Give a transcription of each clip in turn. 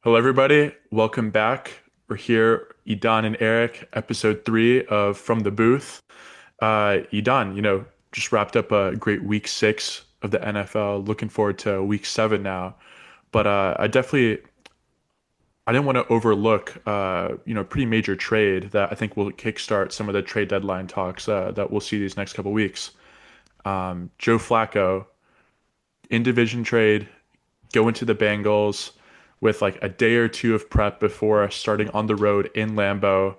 Hello, everybody. Welcome back. We're here, Idan and Eric, episode three of From the Booth. Idan, just wrapped up a great week six of the NFL. Looking forward to week seven now. But I didn't want to overlook, pretty major trade that I think will kickstart some of the trade deadline talks that we'll see these next couple weeks. Joe Flacco in division trade, go into the Bengals with like a day or two of prep before starting on the road in Lambeau.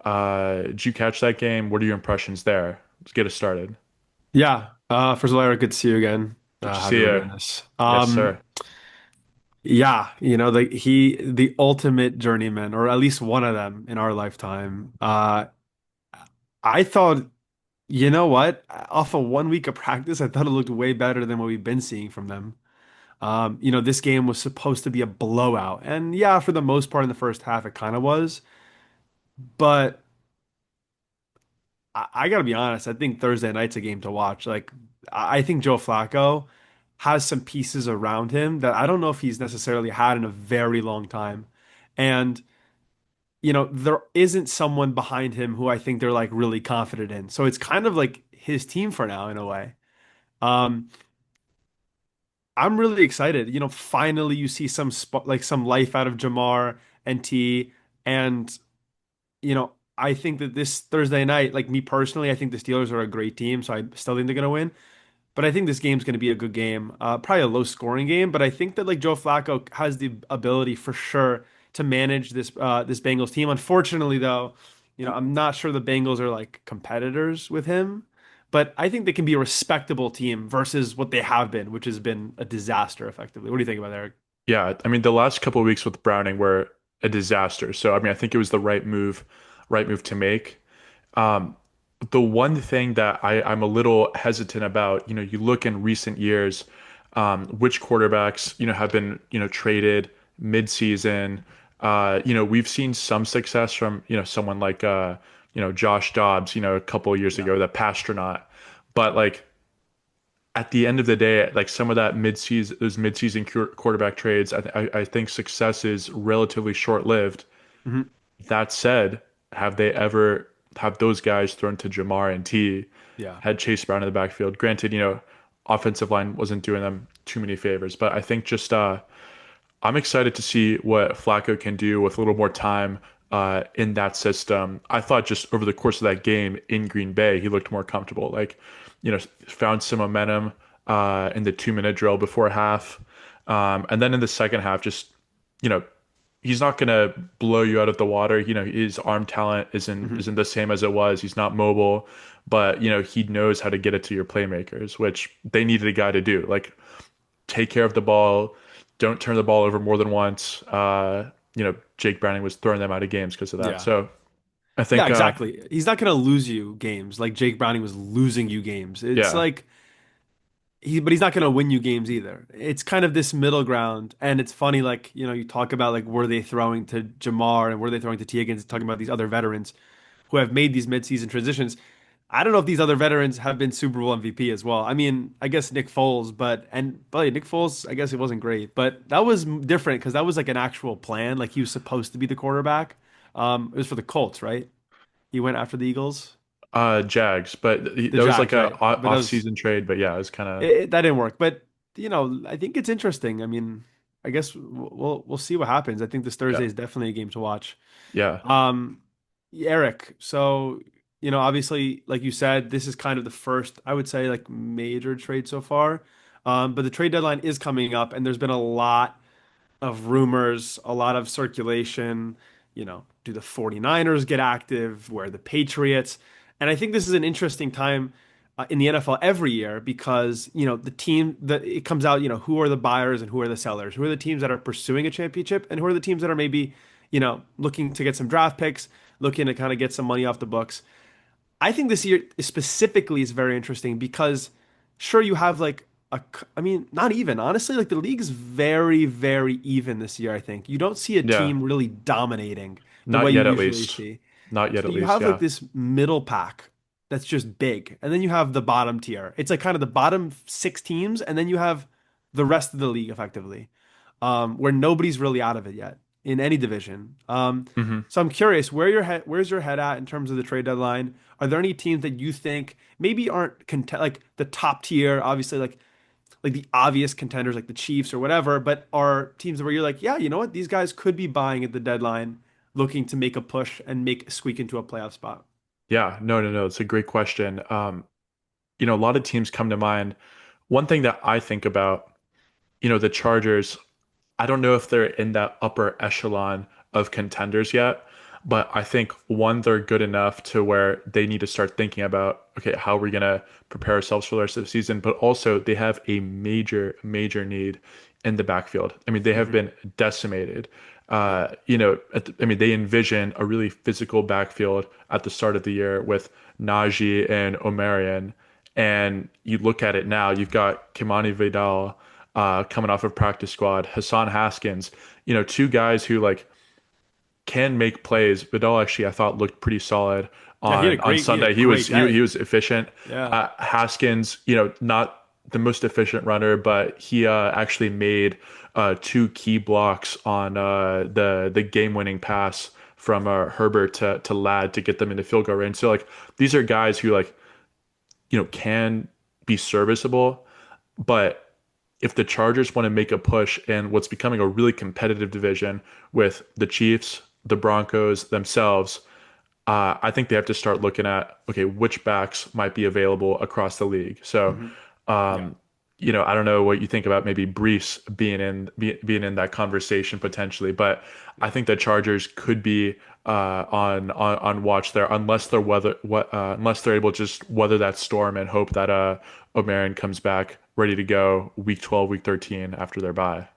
Did you catch that game? What are your impressions there? Let's get it started. Yeah. First of all, Eric, good to see you again. Good to Happy see we're you. doing this. Yes, sir. Yeah, the ultimate journeyman, or at least one of them in our lifetime. I thought, you know what? Off of 1 week of practice, I thought it looked way better than what we've been seeing from them. This game was supposed to be a blowout, and yeah, for the most part in the first half, it kind of was. But I gotta be honest, I think Thursday night's a game to watch. Like, I think Joe Flacco has some pieces around him that I don't know if he's necessarily had in a very long time. And, there isn't someone behind him who I think they're like really confident in. So it's kind of like his team for now in a way. Um, I'm really excited. Finally you see some life out of Jamar and T. And, I think that this Thursday night, like me personally, I think the Steelers are a great team, so I still think they're gonna win. But I think this game's going to be a good game. Probably a low scoring game, but I think that like Joe Flacco has the ability for sure to manage this Bengals team. Unfortunately, though, I'm not sure the Bengals are like competitors with him, but I think they can be a respectable team versus what they have been, which has been a disaster effectively. What do you think about that, Eric? Yeah, I mean the last couple of weeks with Browning were a disaster. So I mean I think it was the right move to make. Um, the one thing that I'm a little hesitant about, you look in recent years, which quarterbacks, have been, traded mid-season. We've seen some success from, someone like, Josh Dobbs, a couple of years Yeah. ago, the Pastronaut. But like at the end of the day, like some of that mid-season quarterback trades, I think success is relatively short-lived. Hmm. That said, have those guys thrown to Jamar and T, Yeah. had Chase Brown in the backfield? Granted, offensive line wasn't doing them too many favors, but I think just I'm excited to see what Flacco can do with a little more time in that system. I thought just over the course of that game in Green Bay, he looked more comfortable. Like, found some momentum in the 2 minute drill before half. And then in the second half, just, you know, he's not gonna blow you out of the water. His arm talent isn't Hmm. isn't the same as it was. He's not mobile, but he knows how to get it to your playmakers, which they needed a guy to do. Like take care of the ball, don't turn the ball over more than once. Jake Browning was throwing them out of games because of that. Yeah. So I Yeah, think, exactly. He's not going to lose you games like Jake Browning was losing you games. It's yeah, like but he's not going to win you games either. It's kind of this middle ground, and it's funny, like you talk about like were they throwing to Jamar and were they throwing to T Higgins, talking about these other veterans who have made these midseason transitions. I don't know if these other veterans have been Super Bowl MVP as well. I mean, I guess Nick Foles, but Nick Foles, I guess it wasn't great, but that was different because that was like an actual plan. Like he was supposed to be the quarterback. It was for the Colts, right? He went after the Eagles, Jags, but the that was like Jags, a right? But that was off-season trade. But yeah, it was kind of that didn't work. But I think it's interesting. I mean, I guess we'll see what happens. I think this yeah, Thursday is definitely a game to watch. yeah. Um, Eric, so obviously, like you said, this is kind of the first, I would say, like major trade so far. But the trade deadline is coming up, and there's been a lot of rumors, a lot of circulation. Do the 49ers get active? Where are the Patriots? And I think this is an interesting time in the NFL every year because, the team that it comes out, who are the buyers and who are the sellers? Who are the teams that are pursuing a championship and who are the teams that are maybe, looking to get some draft picks, looking to kind of get some money off the books. I think this year specifically is very interesting because sure you have like I mean not even honestly like the league is very very even this year I think. You don't see a Yeah, team really dominating the way not you yet at usually least. see. Not yet So at you least. have like Yeah. this middle pack that's just big and then you have the bottom tier. It's like kind of the bottom six teams and then you have the rest of the league effectively. where nobody's really out of it yet in any division. Hmm. So I'm curious, where's your head at in terms of the trade deadline? Are there any teams that you think maybe aren't like the top tier, obviously like the obvious contenders like the Chiefs or whatever, but are teams where you're like, yeah, you know what, these guys could be buying at the deadline, looking to make a push and make squeak into a playoff spot. Yeah, no, no, no. It's a great question. A lot of teams come to mind. One thing that I think about, the Chargers, I don't know if they're in that upper echelon of contenders yet, but I think one, they're good enough to where they need to start thinking about, okay, how are we going to prepare ourselves for the rest of the season? But also, they have a major, major need in the backfield. I mean, they have Hmm. been decimated. Yeah. They envision a really physical backfield at the start of the year with Najee and Omarion. And you look at it now, you've got Kimani Vidal coming off of practice squad, Hassan Haskins, two guys who like can make plays. Vidal actually I thought looked pretty solid Yeah, on he had a Sunday. He was great he day. was efficient. Yeah. Haskins, not the most efficient runner, but he actually made two key blocks on the game winning pass from Herbert to Ladd to get them into field goal range. So like these are guys who like can be serviceable, but if the Chargers want to make a push in what's becoming a really competitive division with the Chiefs, the Broncos themselves, I think they have to start looking at, okay, which backs might be available across the league. So, Hmm. Yeah. um, I don't know what you think about maybe Brees being in that conversation potentially, but I think the Chargers could be on watch there unless they're able to just weather that storm and hope that O'Marin comes back ready to go week 12, week 13 after their bye.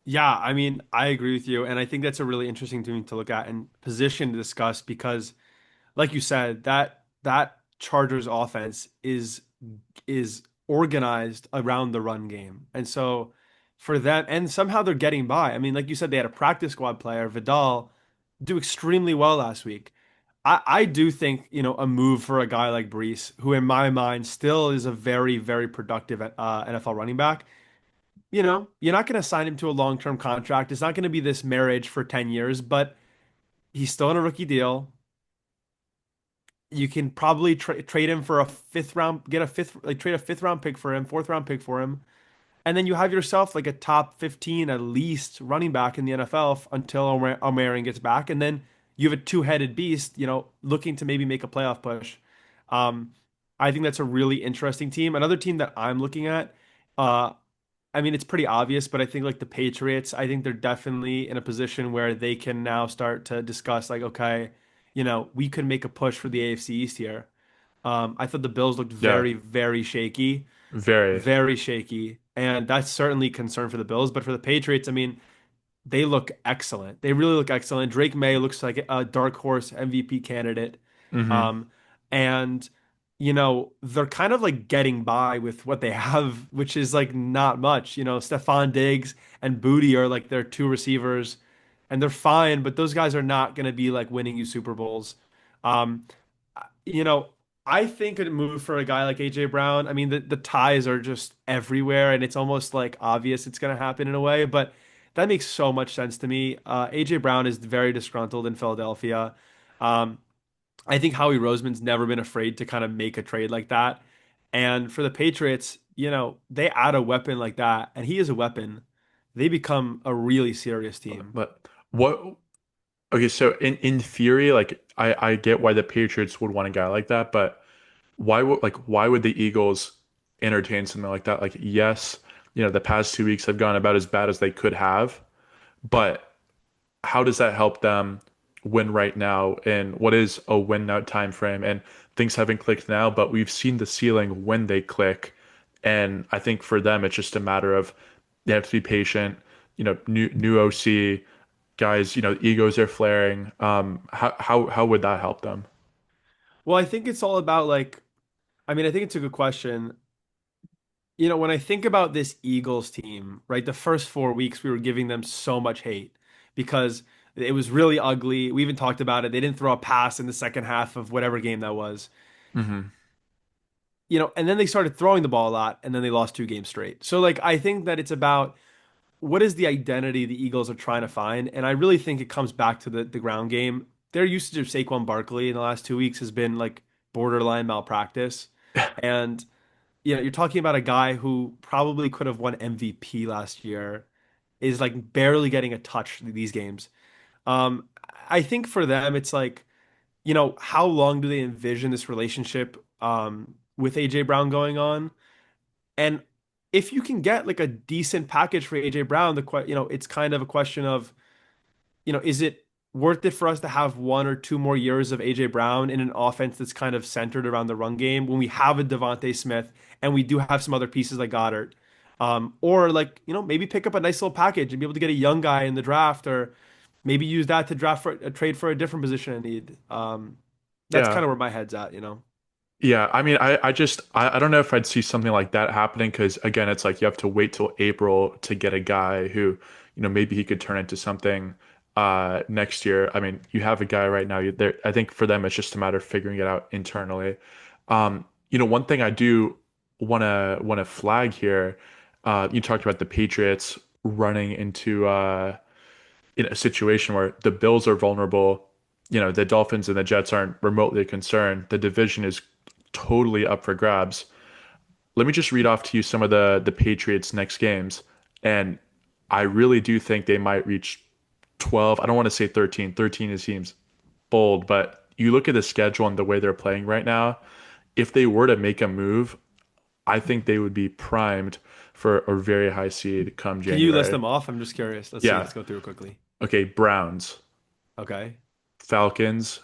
Yeah, I mean, I agree with you, and I think that's a really interesting thing to look at and position to discuss because, like you said, that Chargers offense is organized around the run game, and so for them, and somehow they're getting by. I mean, like you said, they had a practice squad player, Vidal, do extremely well last week. I do think, a move for a guy like Brees, who in my mind still is a very, very productive NFL running back. You're not going to sign him to a long-term contract. It's not going to be this marriage for 10 years, but he's still on a rookie deal. You can probably trade him for a fifth round, get a fifth, like trade a fifth round pick for him, fourth round pick for him. And then you have yourself like a top 15 at least running back in the NFL until O'Marion gets back. And then you have a two-headed beast, looking to maybe make a playoff push. Um, I think that's a really interesting team. Another team that I'm looking at, uh, I mean, it's pretty obvious, but I think like the Patriots, I think they're definitely in a position where they can now start to discuss like, okay, we could make a push for the AFC East here. I thought the Bills looked Yeah, very, very shaky, very. very shaky, and that's certainly a concern for the Bills. But for the Patriots, I mean, they look excellent. They really look excellent. Drake May looks like a dark horse MVP candidate. Hmm. Um, and they're kind of like getting by with what they have, which is like not much. Stephon Diggs and Booty are like their two receivers, and they're fine, but those guys are not going to be like winning you Super Bowls. Um, you know, I think a move for a guy like AJ Brown, I mean, the ties are just everywhere, and it's almost like obvious it's going to happen in a way, but that makes so much sense to me. AJ Brown is very disgruntled in Philadelphia. Um, I think Howie Roseman's never been afraid to kind of make a trade like that. And for the Patriots, they add a weapon like that, and he is a weapon. They become a really serious team. But what? Okay, so in theory, like I get why the Patriots would want a guy like that, but why would the Eagles entertain something like that? Like, yes, the past 2 weeks have gone about as bad as they could have, but how does that help them win right now? And what is a win now time frame? And things haven't clicked now, but we've seen the ceiling when they click. And I think for them, it's just a matter of they have to be patient. New OC guys. Egos are flaring. How would that help them? Well, I think it's all about like, I mean, I think it's a good question. When I think about this Eagles team, right, the first 4 weeks we were giving them so much hate because it was really ugly. We even talked about it. They didn't throw a pass in the second half of whatever game that was. Hmm. And then they started throwing the ball a lot and then they lost 2 games straight. So like I think that it's about what is the identity the Eagles are trying to find? And I really think it comes back to the ground game. Their usage of Saquon Barkley in the last 2 weeks has been like borderline malpractice. And you're talking about a guy who probably could have won MVP last year, is like barely getting a touch these games. Um, I think for them, it's like, how long do they envision this relationship with AJ Brown going on? And if you can get like a decent package for AJ Brown, it's kind of a question of, is it worth it for us to have 1 or 2 more years of AJ Brown in an offense that's kind of centered around the run game when we have a Devontae Smith and we do have some other pieces like Goddard? Or like, maybe pick up a nice little package and be able to get a young guy in the draft, or maybe use that to draft for a trade for a different position in need. That's Yeah. kind of where my head's at. Yeah, I mean, I don't know if I'd see something like that happening because again, it's like you have to wait till April to get a guy who, maybe he could turn into something next year. I mean, you have a guy right now. There, I think for them, it's just a matter of figuring it out internally. One thing I do want to flag here. You talked about the Patriots running into in a situation where the Bills are vulnerable. The Dolphins and the Jets aren't remotely concerned. The division is totally up for grabs. Let me just read off to you some of the Patriots' next games, and I really do think they might reach 12. I don't want to say 13. 13 it seems bold, but you look at the schedule and the way they're playing right now. If they were to make a move, I think they would be primed for a very high seed come Can you list January. them off? I'm just curious. Let's see. Yeah. Let's go through it quickly. Okay. Browns, Okay. Falcons, Okay.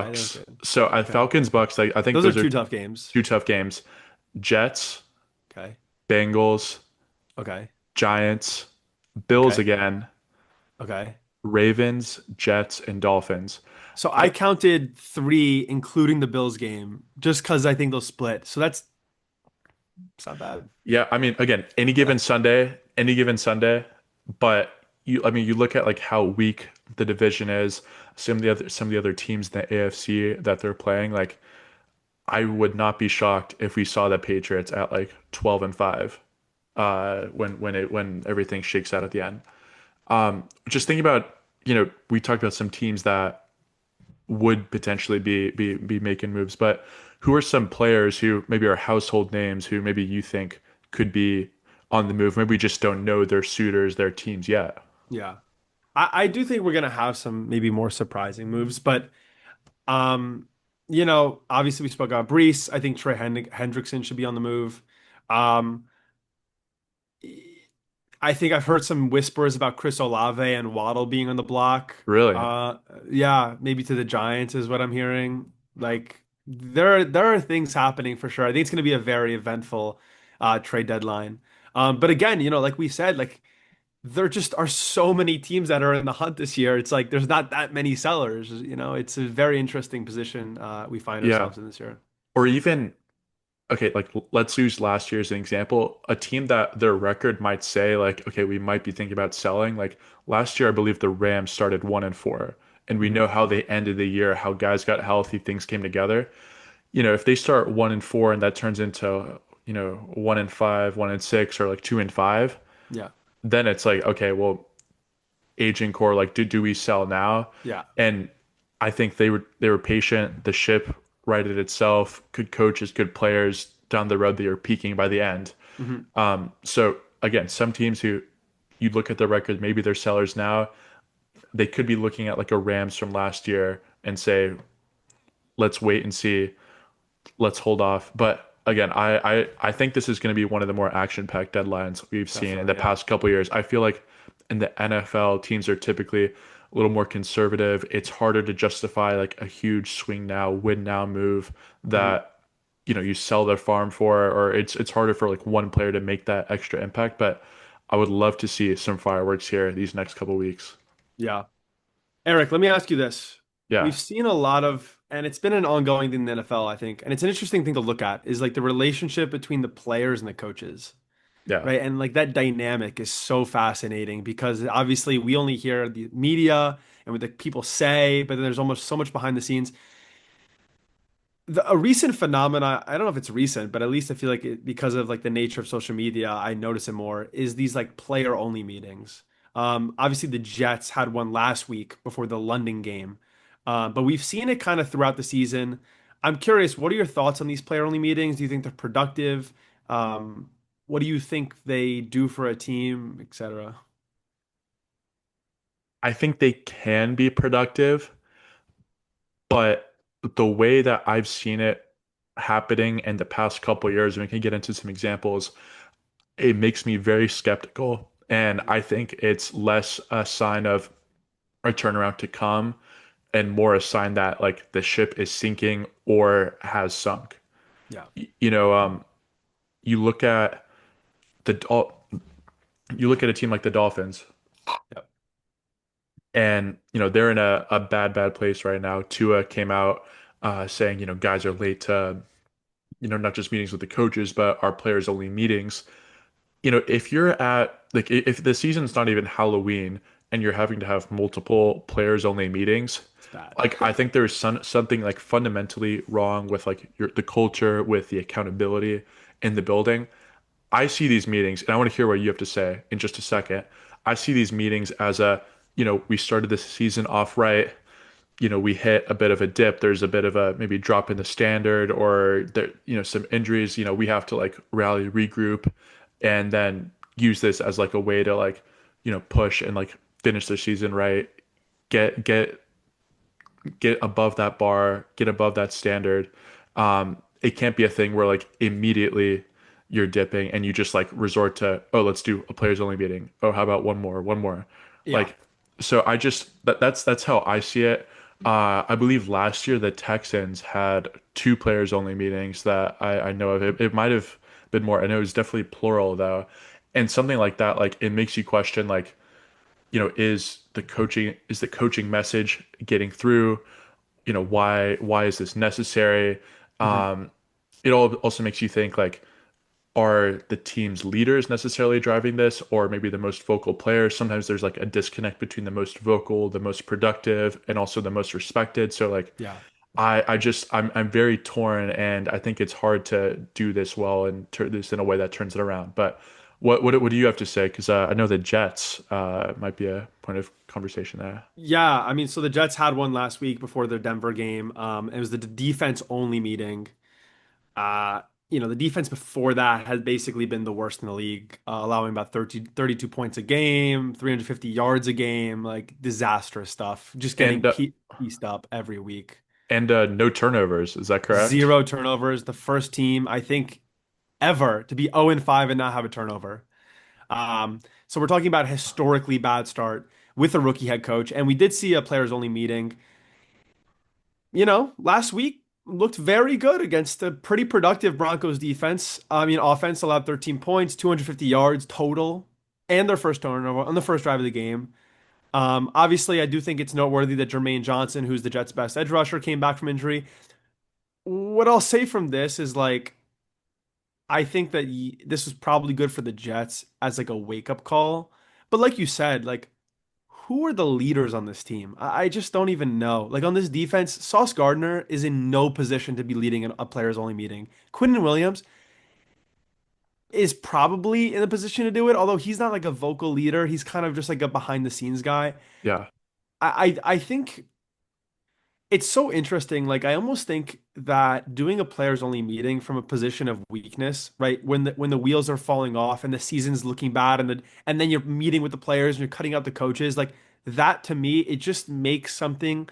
That was Bucks. good. So Okay. Falcons, Bucks. I think Those are those are two tough games. two tough games. Jets, Okay. Bengals, Okay. Giants, Bills Okay. again, Okay. Ravens, Jets, and Dolphins. So I I counted three, including the Bills game, just because I think they'll split. So it's not bad. Yeah, I mean, again, Yeah. any given Sunday, but I mean, you look at like how weak the division is, some of the other teams in the AFC that they're playing, like I would not be shocked if we saw the Patriots at like 12-5 when everything shakes out at the end. Just thinking about, we talked about some teams that would potentially be making moves, but who are some players who maybe are household names who maybe you think could be on the move? Maybe we just don't know their suitors, their teams yet. Yeah. I do think we're gonna have some maybe more surprising moves, but obviously we spoke about Brees. I think Trey Hendrickson should be on the move. Um, I think I've heard some whispers about Chris Olave and Waddle being on the block. Really? Uh, yeah, maybe to the Giants is what I'm hearing. Like there are things happening for sure. I think it's going to be a very eventful trade deadline. But again, like we said, like there just are so many teams that are in the hunt this year. It's like there's not that many sellers. It's a very interesting position we find Yeah. ourselves in this year. Or even okay, like let's use last year as an example. A team that their record might say like, okay, we might be thinking about selling. Like last year, I believe the Rams started 1-4, and we Mhm. know how they ended the year, how guys got healthy, things came together. If they start 1-4 and that turns into 1-5, 1-6, or like 2-5, Yeah, then it's like, okay, well, aging core, like do we sell now? yeah. And I think they were patient. The ship righted itself. Good coaches, good players down the road. They are peaking by the end. Mhm. So again, some teams who you look at their record, maybe they're sellers now. They could be looking at like a Rams from last year and say, let's wait and see. Let's hold off. But again, I think this is going to be one of the more action-packed deadlines we've seen in the Definitely, yeah. past couple of years. I feel like in the NFL, teams are typically a little more conservative. It's harder to justify like a huge swing now, win now move Mhm. that you sell their farm for, or it's harder for like one player to make that extra impact. But I would love to see some fireworks here these next couple weeks. Yeah. Eric, let me ask you this. Yeah, We've seen a lot of, and it's been an ongoing thing in the NFL, I think, and it's an interesting thing to look at, is like the relationship between the players and the coaches, yeah, right? And like that dynamic is so fascinating because obviously we only hear the media and what the people say, but then there's almost so much behind the scenes. A recent phenomena, I don't know if it's recent, but at least I feel like because of like the nature of social media, I notice it more, is these like player only meetings. Obviously the Jets had one last week before the London game. But we've seen it kind of throughout the season. I'm curious, what are your thoughts on these player only meetings? Do you think they're productive? Um, what do you think they do for a team, etc.? I think they can be productive, but the way that I've seen it happening in the past couple of years, and we can get into some examples, it makes me very skeptical. And I think it's less a sign of a turnaround to come and more a sign that like the ship is sinking or has sunk. Yeah. You know, you look at the you look at a team like the Dolphins, Yep. and they're in a bad place right now. Tua came out saying guys are late to not just meetings with the coaches, but our players only meetings. If you're at like if the season's not even Halloween and you're having to have multiple players only meetings, It's bad. like I think there's something like fundamentally wrong with like the culture, with the accountability in the building. I see these meetings, and I want to hear what you have to say in just a second. I see these meetings as we started this season off right. We hit a bit of a dip. There's a bit of a maybe drop in the standard, or there, some injuries. We have to like rally, regroup, and then use this as like a way to like, push and like finish the season right. Get get get above that bar, get above that standard. It can't be a thing where like immediately you're dipping and you just like resort to, oh, let's do a players only meeting. Oh, how about one more. Yeah. Like, so I just that's how I see it. I believe last year the Texans had two players only meetings that I know of. It might have been more. I know it was definitely plural though. And something like that, like it makes you question like, is the coaching message getting through? Why is this necessary? Mhm. It all also makes you think like, are the team's leaders necessarily driving this, or maybe the most vocal players? Sometimes there's like a disconnect between the most vocal, the most productive, and also the most respected. So like Yeah. I'm very torn, and I think it's hard to do this well and turn this in a way that turns it around. But what do you have to say? Because I know the Jets might be a point of conversation there. Yeah, I mean, so the Jets had one last week before their Denver game. It was the defense only meeting. Uh, the defense before that has basically been the worst in the league, allowing about 32 points a game, 350 yards a game, like disastrous stuff. Just getting And pieced up every week. no turnovers. Is that correct? Zero turnovers. The first team, I think, ever to be 0 and 5 and not have a turnover. So we're talking about a historically bad start with a rookie head coach. And we did see a players only meeting. Last week looked very good against a pretty productive Broncos defense. I mean, offense allowed 13 points, 250 yards total, and their first turnover on the first drive of the game. Obviously, I do think it's noteworthy that Jermaine Johnson, who's the Jets' best edge rusher, came back from injury. What I'll say from this is like, I think that this was probably good for the Jets as like a wake-up call. But like you said, like who are the leaders on this team? I just don't even know. Like on this defense, Sauce Gardner is in no position to be leading a players only meeting. Quinton Williams is probably in a position to do it, although he's not like a vocal leader. He's kind of just like a behind the scenes guy. Yeah. I think it's so interesting. Like I almost think that doing a players only meeting from a position of weakness, right? When the wheels are falling off and the season's looking bad and then you're meeting with the players and you're cutting out the coaches, like that to me, it just makes something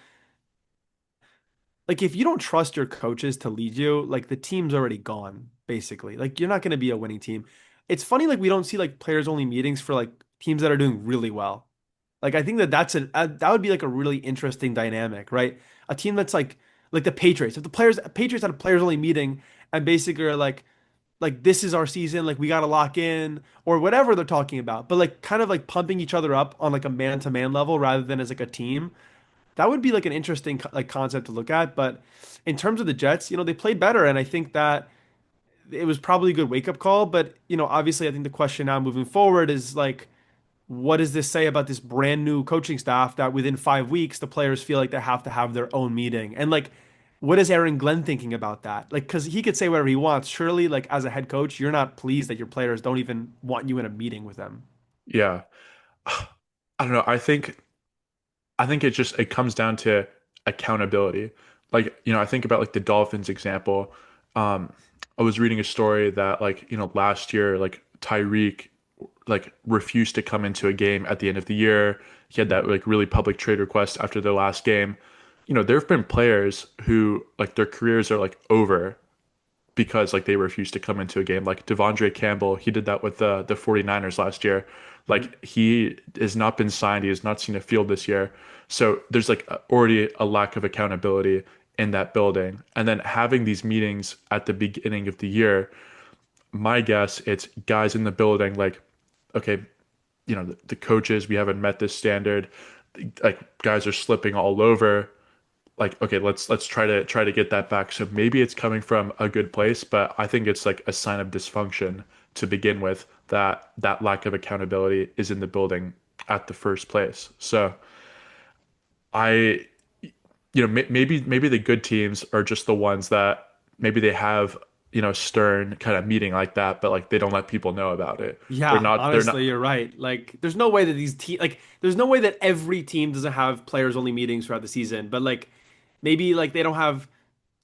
like if you don't trust your coaches to lead you, like the team's already gone, basically. Like you're not going to be a winning team. It's funny, like we don't see like players only meetings for like teams that are doing really well. Like I think that would be like a really interesting dynamic, right? A team that's like the Patriots. If the Patriots had a players only meeting and basically are like this is our season, like we got to lock in or whatever they're talking about, but like kind of like pumping each other up on like a man to man level rather than as like a team. That would be like an interesting like concept to look at. But in terms of the Jets, they played better, and I think that it was probably a good wake up call. But obviously, I think the question now moving forward is like, what does this say about this brand new coaching staff that within 5 weeks the players feel like they have to have their own meeting? And like, what is Aaron Glenn thinking about that? Like, because he could say whatever he wants. Surely, like as a head coach, you're not pleased that your players don't even want you in a meeting with them. Yeah. I don't know. I think it comes down to accountability. Like, I think about like the Dolphins example. Um, I was reading a story that like, last year, like Tyreek like refused to come into a game at the end of the year. He had that Mhm. like really public trade request after their last game. There have been players who like their careers are like over because like they refused to come into a game. Like Devondre Campbell, he did that with the 49ers last year. Mhm. Like he has not been signed, he has not seen a field this year. So there's like already a lack of accountability in that building. And then having these meetings at the beginning of the year, my guess it's guys in the building like, okay, the coaches, we haven't met this standard. Like guys are slipping all over, like, okay, let's try to get that back. So maybe it's coming from a good place, but I think it's like a sign of dysfunction to begin with, that lack of accountability is in the building at the first place. So I maybe the good teams are just the ones that maybe they have stern kind of meeting like that, but like they don't let people know about it. They're Yeah, not they're honestly, not you're right. Like, there's no way that there's no way that every team doesn't have players only meetings throughout the season. But like, maybe like they don't have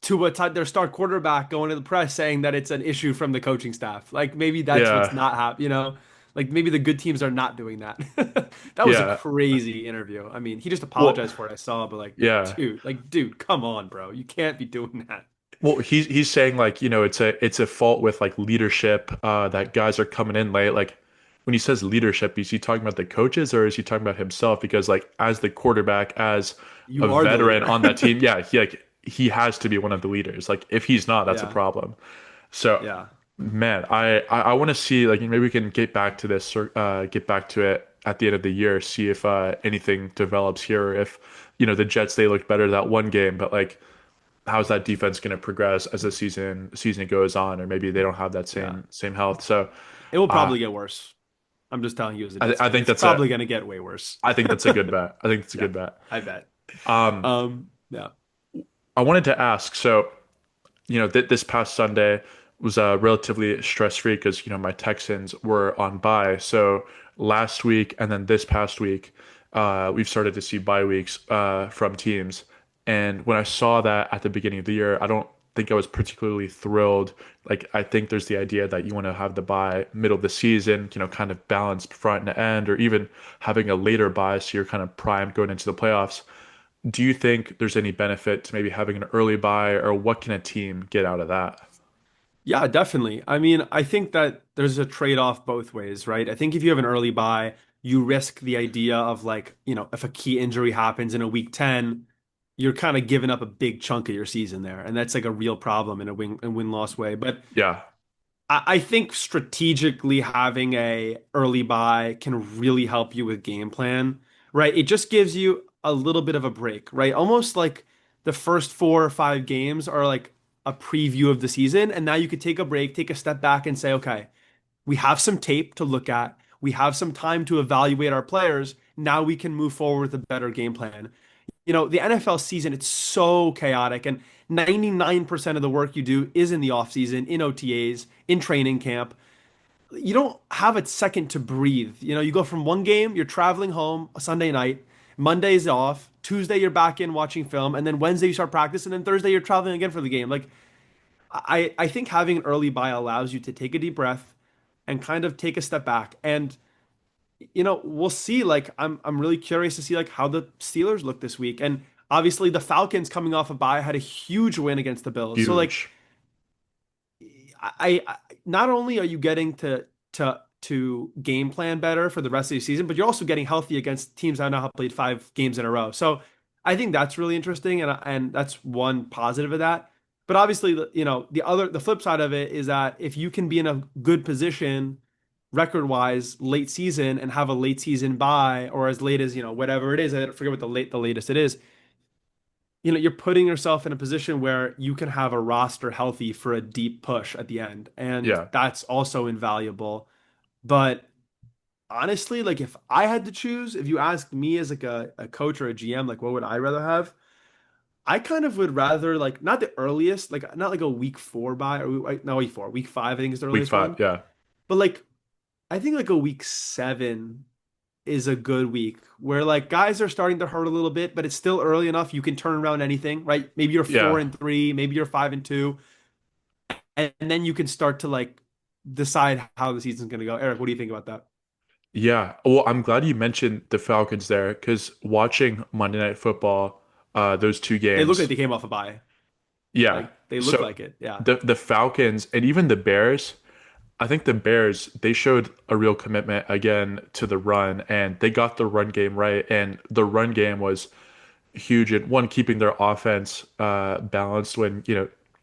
their star quarterback going to the press saying that it's an issue from the coaching staff. Like, maybe that's what's yeah. not happening. Like maybe the good teams are not doing that. That was a Yeah. crazy interview. I mean, he just Well, apologized for it. I saw, but yeah. dude, come on, bro. You can't be doing that. Well, he's saying like, it's a fault with like leadership, that guys are coming in late. Like when he says leadership, is he talking about the coaches or is he talking about himself? Because like as the quarterback, as a You are the veteran leader. on that team, yeah, he has to be one of the leaders. Like if he's not, that's a Yeah, problem. So, yeah. man, I want to see like maybe we can get back to this or get back to it at the end of the year, see if anything develops here, or if the Jets they looked better that one game, but like how's that defense going to progress as the season goes on, or maybe they don't have that Yeah. same health. So, It will uh, probably get worse. I'm just telling you as a I Jets I fan. think It's that's a probably going to get way worse. I think that's a good bet. I think it's a Yeah, good bet. I bet. Um, Yeah. I wanted to ask. So, this past Sunday was relatively stress free because my Texans were on bye. So last week and then this past week, we've started to see bye weeks from teams. And when I saw that at the beginning of the year, I don't think I was particularly thrilled. Like I think there's the idea that you want to have the bye middle of the season, kind of balanced front and end, or even having a later bye so you're kind of primed going into the playoffs. Do you think there's any benefit to maybe having an early buy, or what can a team get out of that? Yeah, definitely. I mean, I think that there's a trade-off both ways, right? I think if you have an early buy, you risk the idea of like, if a key injury happens in a week 10, you're kind of giving up a big chunk of your season there. And that's like a real problem in a win-loss way. But Yeah, I think strategically having a early buy can really help you with game plan, right? It just gives you a little bit of a break, right? Almost like the first 4 or 5 games are like a preview of the season, and now you could take a break, take a step back, and say, okay, we have some tape to look at. We have some time to evaluate our players. Now we can move forward with a better game plan. The NFL season, it's so chaotic, and 99% of the work you do is in the off season, in OTAs, in training camp. You don't have a second to breathe. You go from one game, you're traveling home a Sunday night, Monday's off, Tuesday you're back in watching film, and then Wednesday you start practice, and then Thursday you're traveling again for the game. Like I think having an early buy allows you to take a deep breath and kind of take a step back. And we'll see. Like I'm really curious to see like how the Steelers look this week. And obviously the Falcons coming off a bye had a huge win against the Bills. So like huge. I not only are you getting to game plan better for the rest of the season, but you're also getting healthy against teams that now have played 5 games in a row. So I think that's really interesting, and that's one positive of that. But obviously, the flip side of it is that if you can be in a good position record wise late season and have a late season bye or as late as whatever it is, I forget what the latest it is, you're putting yourself in a position where you can have a roster healthy for a deep push at the end. And Yeah. that's also invaluable. But honestly, like if I had to choose, if you asked me as like a coach or a GM, like what would I rather have? I kind of would rather like not the earliest, like not like a week 4 bye or no week 4, week 5 I think is the Week earliest five, one. yeah. But like I think like a week 7 is a good week where like guys are starting to hurt a little bit, but it's still early enough you can turn around anything, right? Maybe you're four Yeah. and three, maybe you're 5-2, and then you can start to like decide how the season's gonna go. Eric, what do you think about that? Yeah. Well, I'm glad you mentioned the Falcons there because watching Monday Night Football, those two They look like games, they came off a bye. yeah. Like they look So like it. Yeah. the Falcons and even the Bears, I think the Bears, they showed a real commitment again to the run and they got the run game right. And the run game was huge in one, keeping their offense balanced when,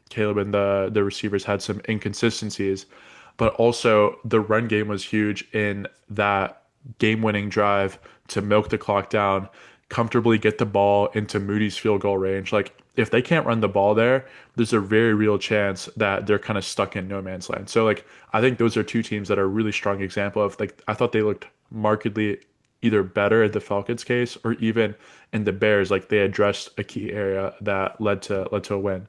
Caleb and the receivers had some inconsistencies, but also the run game was huge in that game-winning drive to milk the clock down, comfortably get the ball into Moody's field goal range. Like if they can't run the ball there, there's a very real chance that they're kind of stuck in no man's land. So like I think those are two teams that are a really strong example of like I thought they looked markedly either better in the Falcons case or even in the Bears, like they addressed a key area that led to a win.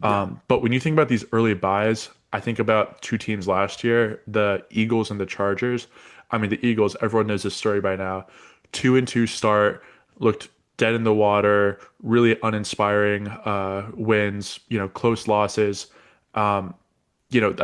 Yeah. But when you think about these early buys, I think about two teams last year, the Eagles and the Chargers. I mean, the Eagles, everyone knows this story by now. 2-2 start, looked dead in the water, really uninspiring wins, close losses. I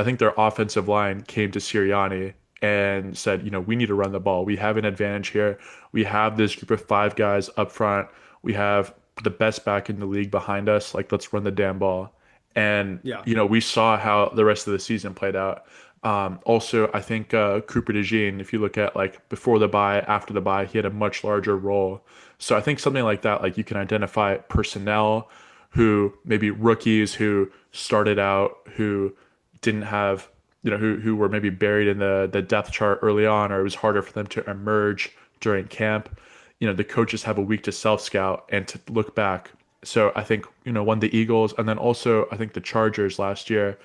think their offensive line came to Sirianni and said, we need to run the ball. We have an advantage here. We have this group of five guys up front. We have the best back in the league behind us. Like, let's run the damn ball. And, Yeah. we saw how the rest of the season played out. Also, I think Cooper DeJean, if you look at like before the bye, after the bye, he had a much larger role. So I think something like that, like you can identify personnel who maybe rookies who started out, who didn't have, who were maybe buried in the depth chart early on, or it was harder for them to emerge during camp. The coaches have a week to self scout and to look back. So I think, one, the Eagles, and then also I think the Chargers last year,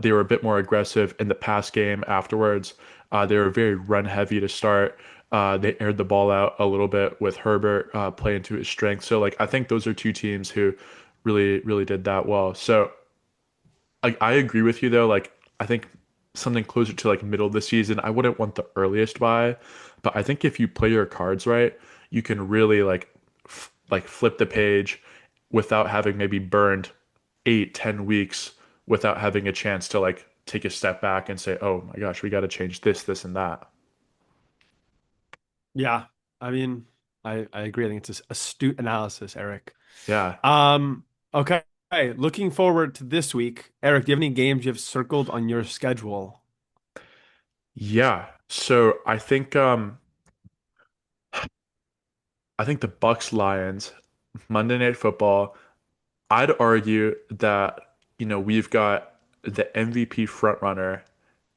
they were a bit more aggressive in the pass game afterwards. They were very run heavy to start. They aired the ball out a little bit with Herbert playing to his strength. So like I think those are two teams who really, really did that well. So I agree with you though. Like I think something closer to like middle of the season. I wouldn't want the earliest buy, but I think if you play your cards right, you can really like flip the page without having maybe burned 8, 10 weeks without having a chance to like take a step back and say, oh my gosh, we got to change this, this, and that. Yeah. I mean, I agree. I think it's astute analysis, Eric. Yeah. Um, okay. Looking forward to this week. Eric, do you have any games you have circled on your schedule? Yeah. So I think the Bucks Lions, Monday Night Football. I'd argue that, we've got the MVP frontrunner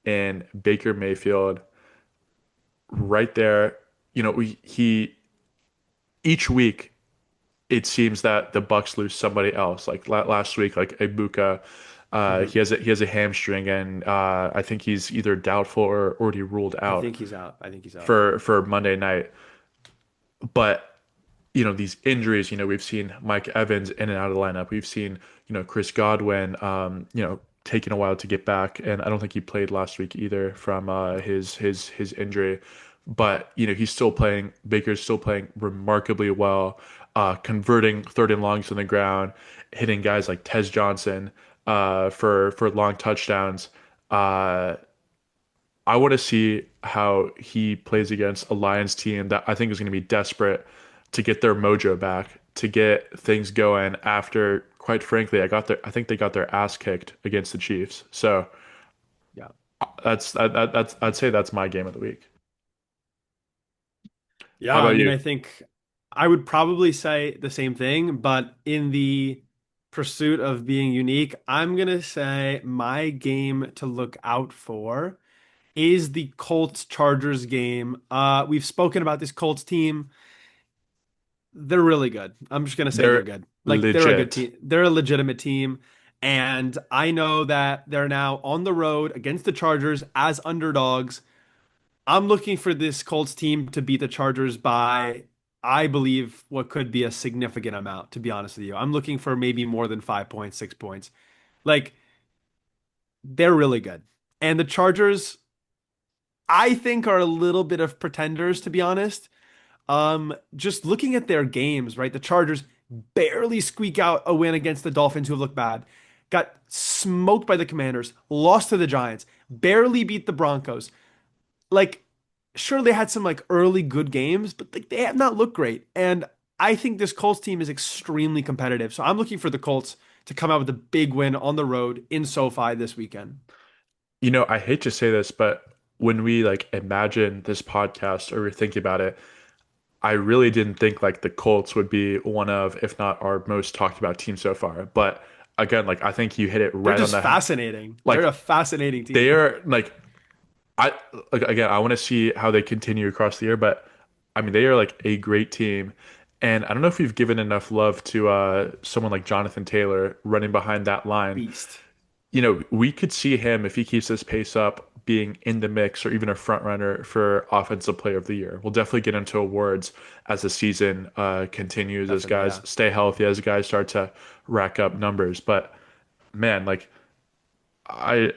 in Baker Mayfield right there. He each week it seems that the Bucks lose somebody else. Like last week, like Ibuka, Mhm. he has a hamstring, and I think he's either doubtful or already ruled I out think he's out. I think he's out. for Monday night. But these injuries, we've seen Mike Evans in and out of the lineup. We've seen, Chris Godwin, taking a while to get back, and I don't think he played last week either from his injury. But he's still playing. Baker's still playing remarkably well, converting third and longs on the ground, hitting guys like Tez Johnson for long touchdowns. Uh, I want to see how he plays against a Lions team that I think is going to be desperate to get their mojo back, to get things going after, quite frankly, I think they got their ass kicked against the Chiefs. So Yeah. I'd say that's my game of the week. Yeah, How I about mean, you? I think I would probably say the same thing, but in the pursuit of being unique, I'm gonna say my game to look out for is the Colts Chargers game. We've spoken about this Colts team. They're really good. I'm just gonna say they're They're good. Like they're a good legit. team. They're a legitimate team. And I know that they're now on the road against the Chargers as underdogs. I'm looking for this Colts team to beat the Chargers by I believe, what could be a significant amount, to be honest with you. I'm looking for maybe more than 5 points, 6 points. Like, they're really good. And the Chargers, I think, are a little bit of pretenders, to be honest. Just looking at their games, right? The Chargers barely squeak out a win against the Dolphins, who look bad. Got smoked by the Commanders, lost to the Giants, barely beat the Broncos. Like, sure, they had some like early good games, but like they have not looked great. And I think this Colts team is extremely competitive. So I'm looking for the Colts to come out with a big win on the road in SoFi this weekend. I hate to say this, but when we like imagine this podcast or we're thinking about it, I really didn't think like the Colts would be one of, if not our most talked about team so far. But again, like I think you hit it They're right on just the fascinating. They're like a fascinating they team. are like I like again, I want to see how they continue across the year, but I mean they are like a great team. And I don't know if we've given enough love to someone like Jonathan Taylor running behind that line. Beast. We could see him if he keeps this pace up being in the mix or even a front runner for Offensive Player of the Year. We'll definitely get into awards as the season continues, as Definitely, guys yeah. stay healthy, as guys start to rack up numbers. But man, like I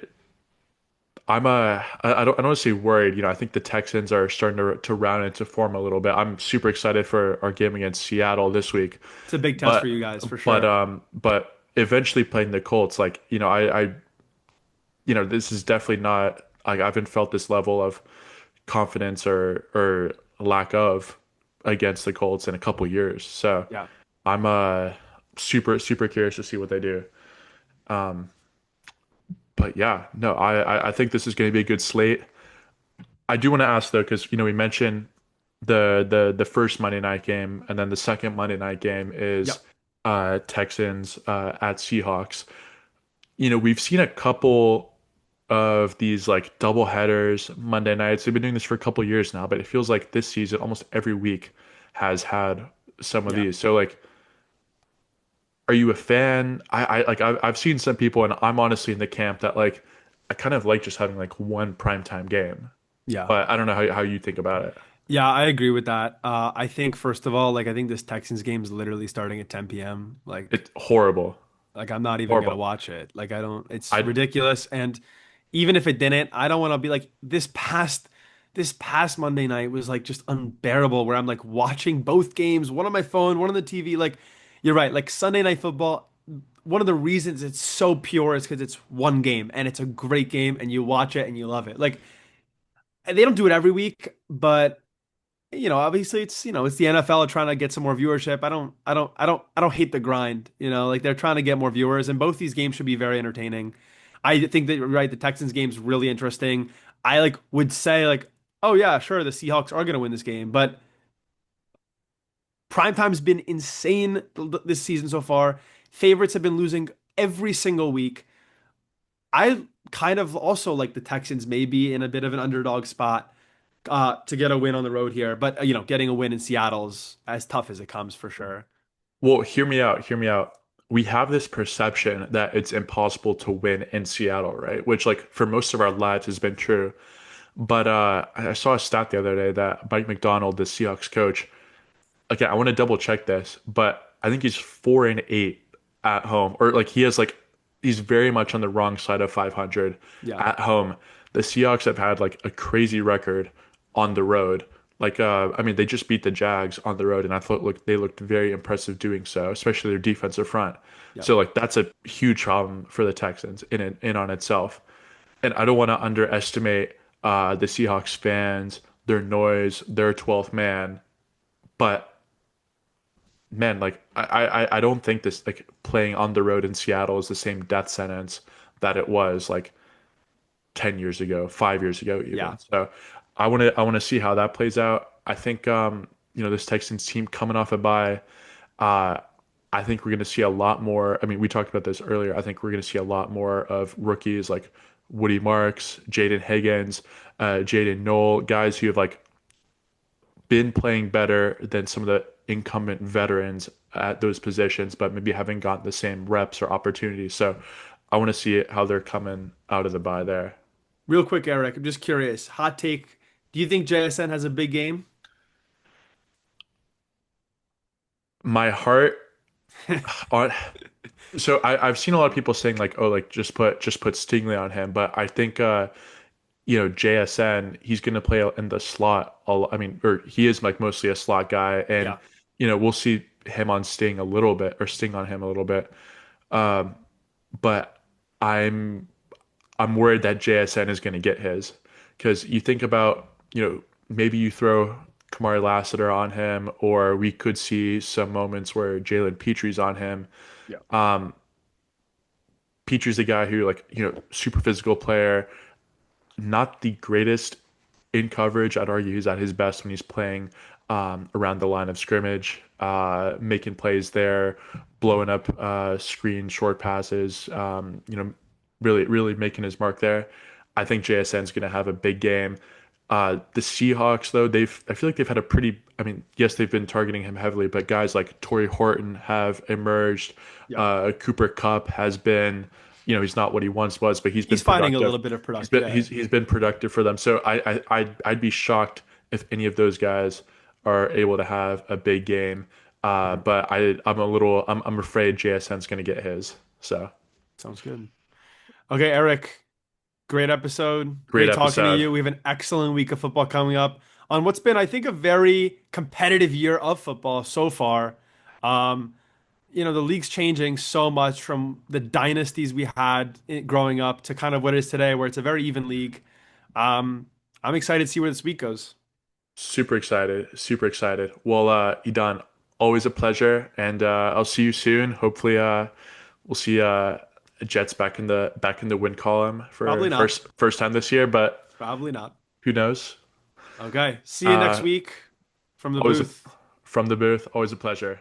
I don't want to say worried. I think the Texans are starting to round into form a little bit. I'm super excited for our game against Seattle this week, It's a big test for but you guys for but sure. um but eventually playing the Colts, like this is definitely not like I haven't felt this level of confidence or lack of against the Colts in a couple years. So Yeah. I'm super curious to see what they do. Um, but yeah, no, I think this is going to be a good slate. I do want to ask though, because we mentioned the first Monday night game, and then the second Monday night game is Yep. Texans at Seahawks. We've seen a couple of these like double headers Monday nights. They've been doing this for a couple years now, but it feels like this season almost every week has had some of Yeah. these. So like, are you a fan? I've seen some people, and I'm honestly in the camp that like I kind of like just having like one primetime game, Yeah. but I don't know how you think about it. Yeah, I agree with that. I think first of all, like I think this Texans game is literally starting at 10 p.m. It's horrible, Like I'm not even gonna horrible. watch it. Like I don't, it's I ridiculous. And even if it didn't, I don't want to be like this past Monday night was like just unbearable where I'm like watching both games, one on my phone, one on the TV. Like you're right, like Sunday Night Football, one of the reasons it's so pure is because it's one game and it's a great game and you watch it and you love it. Like and they don't do it every week, but obviously it's the NFL trying to get some more viewership. I don't hate the grind, like they're trying to get more viewers and both these games should be very entertaining. I think that you're right, the Texans game's really interesting. I like would say like, oh yeah, sure, the Seahawks are going to win this game, but primetime's been insane this season so far. Favorites have been losing every single week. I kind of also like the Texans maybe in a bit of an underdog spot to get a win on the road here. But getting a win in Seattle's as tough as it comes for sure. Well, hear me out, hear me out. We have this perception that it's impossible to win in Seattle, right? Which, like, for most of our lives has been true. But I saw a stat the other day that Mike McDonald, the Seahawks coach, okay, I want to double check this, but I think he's 4-8 at home, or like he has like he's very much on the wrong side of 500 Yeah, at home. The Seahawks have had like a crazy record on the road. Like, I mean, they just beat the Jags on the road, and I thought they looked very impressive doing so, especially their defensive front. yeah. So like that's a huge problem for the Texans in on itself. And I don't want to underestimate the Seahawks fans, their noise, their 12th man, but man, like I don't think this like playing on the road in Seattle is the same death sentence that it was like 10 years ago, 5 years ago Yeah. even. So I want to see how that plays out. I think this Texans team coming off a bye, uh I think we're going to see a lot more. I mean, we talked about this earlier. I think we're going to see a lot more of rookies like Woody Marks, Jaden Higgins, Jaden Knoll, guys who have like been playing better than some of the incumbent veterans at those positions, but maybe haven't gotten the same reps or opportunities. So I want to see it, how they're coming out of the bye there. Real quick, Eric, I'm just curious. Hot take. Do you think JSN has a big game? My heart on. So I've seen a lot of people saying like, oh, like just put Stingley on him, but I think JSN, he's going to play in the slot. I mean, or he is like mostly a slot guy, and Yeah. we'll see him on Sting a little bit, or Sting on him a little bit. Um, but I'm I'm worried that JSN is going to get his, because you think about, maybe you throw Kamari Lassiter on him, or we could see some moments where Jalen Petry's on him. Yeah. Petry's a guy who, like, super physical player, not the greatest in coverage. I'd argue he's at his best when he's playing around the line of scrimmage, making plays there, blowing up screen short passes, really, really making his mark there. I think JSN's going to have a big game. The Seahawks, though, I feel like they've had a pretty, I mean, yes, they've been targeting him heavily, but guys like Torrey Horton have emerged. Yeah. Cooper Kupp has been, he's not what he once was, but he's been He's finding a productive. little bit of He's product. been Yeah. he's been productive for them. So I'd be shocked if any of those guys are able to have a big game. Mhm. But I'm afraid JSN's going to get his. So Sounds good. Okay, Eric, great episode. great Great talking to episode. you. We have an excellent week of football coming up on what's been, I think, a very competitive year of football so far. Um, the league's changing so much from the dynasties we had growing up to kind of what it is today, where it's a very even league. Um, I'm excited to see where this week goes. Super excited. Super excited. Well, Idan, always a pleasure, and I'll see you soon. Hopefully, we'll see Jets back in the win column Probably for not. first time this year, but Probably not. who knows? Okay. See you next Uh, week from the always booth. from the booth. Always a pleasure.